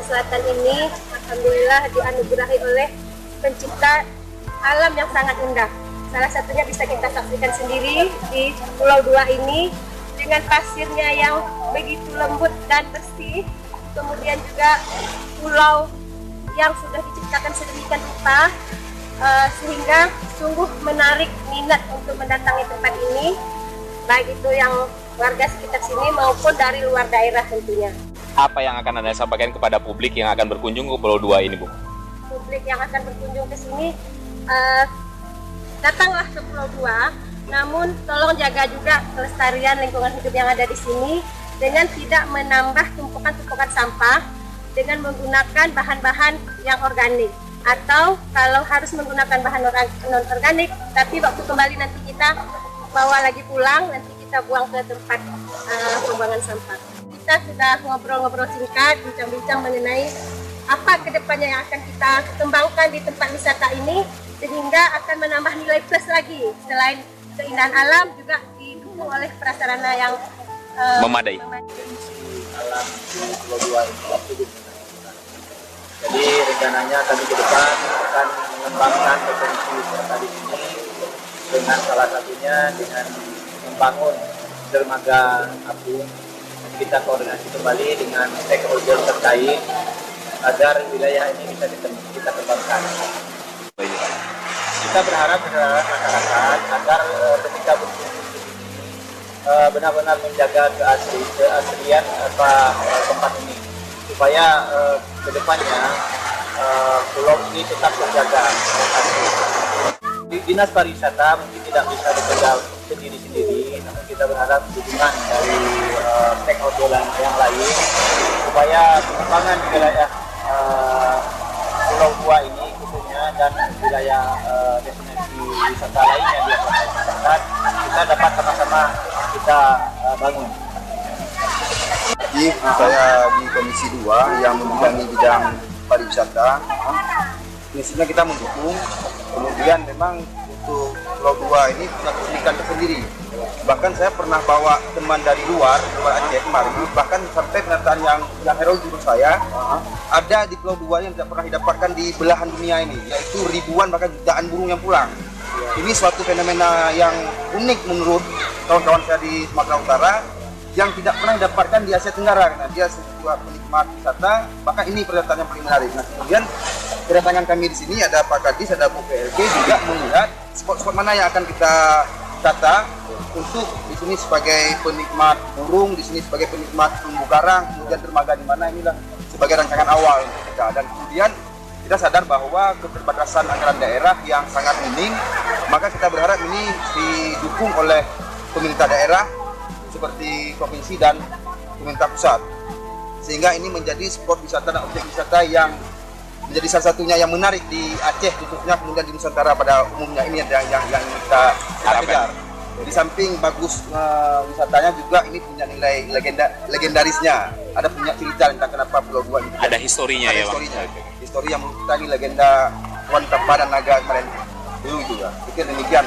Selatan ini alhamdulillah dianugerahi oleh pencipta alam yang sangat indah. Salah satunya bisa kita saksikan sendiri di Pulau Dua ini dengan pasirnya yang begitu lembut dan bersih, kemudian juga pulau yang sudah diciptakan sedemikian rupa sehingga sungguh menarik minat untuk mendatangi tempat ini, baik itu yang warga sekitar sini maupun dari luar daerah tentunya. Apa yang akan Anda sampaikan kepada publik yang akan berkunjung ke Pulau Dua ini, Bu? Publik yang akan berkunjung ke sini, datanglah ke Pulau Dua, namun tolong jaga juga kelestarian lingkungan hidup yang ada di sini dengan tidak menambah tumpukan-tumpukan sampah dengan menggunakan bahan-bahan yang organik. Atau kalau harus menggunakan bahan non-organik, tapi waktu kembali nanti kita bawa lagi pulang, nanti kita buang ke tempat pembuangan sampah. Kita sudah ngobrol-ngobrol singkat, bincang-bincang mengenai apa kedepannya yang akan kita kembangkan di tempat wisata ini sehingga akan menambah nilai plus lagi. Selain keindahan alam juga didukung oleh prasarana yang memadai. Alam Pulau Dua ini. Jadi rencananya kami ke depan akan mengembangkan potensi wisata di sini dengan salah satunya dengan membangun dermaga apung. Kita koordinasi kembali dengan stakeholder terkait agar wilayah ini bisa kita kembangkan. Kita berharap masyarakat agar ketika berkunjung ke sini benar-benar menjaga keaslian tempat ini supaya kedepannya pulau ini tetap terjaga. Dinas pariwisata mungkin tidak bisa bekerja sendiri-sendiri, namun kita berharap dukungan dari stakeholder yang lain supaya pengembangan wilayah Pulau Dua ini khususnya dan wilayah destinasi wisata lainnya di masyarakat kita dapat sama-sama kita bangun. Jadi saya di Komisi 2 yang membidangi bidang pariwisata, prinsipnya kita mendukung. Kemudian memang untuk Pulau Dua ini punya keunikan tersendiri. Bahkan saya pernah bawa teman dari luar Aceh kemarin, bahkan sampai penataan yang heroik menurut saya ada di Pulau Dua yang tidak pernah didapatkan di belahan dunia ini, yaitu ribuan bahkan jutaan burung yang pulang. Ini suatu fenomena yang unik menurut kawan-kawan saya di Sumatera Utara yang tidak pernah didapatkan di Asia Tenggara, karena dia sebuah penikmat wisata, bahkan ini pernyataan yang paling menarik. Nah, kemudian kedatangan kami di sini ada Pak Kadis, ada Bu PLK juga melihat spot-spot mana yang akan kita wisata untuk di sini sebagai penikmat burung, di sini sebagai penikmat terumbu karang, kemudian dermaga di mana inilah sebagai rancangan awal untuk kita. Dan kemudian kita sadar bahwa keterbatasan anggaran daerah yang sangat minim, maka kita berharap ini didukung oleh pemerintah daerah seperti provinsi dan pemerintah pusat, sehingga ini menjadi spot wisata dan objek wisata yang menjadi salah satunya yang menarik di Aceh khususnya, kemudian di Nusantara pada umumnya. Ini yang kita kejar. Di samping bagus wisatanya juga ini punya nilai legendarisnya. Ada punya cerita tentang kenapa Pulau Dua ini. Ada historinya Ada ya, Bang? historinya. Histori yang menurut kita ini legenda Tuan Tapa dan Naga kemarin dulu juga. Pikir demikian.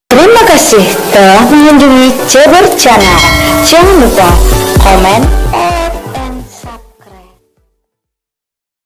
Terima kasih telah mengunjungi Ceber Channel. Jangan lupa komen,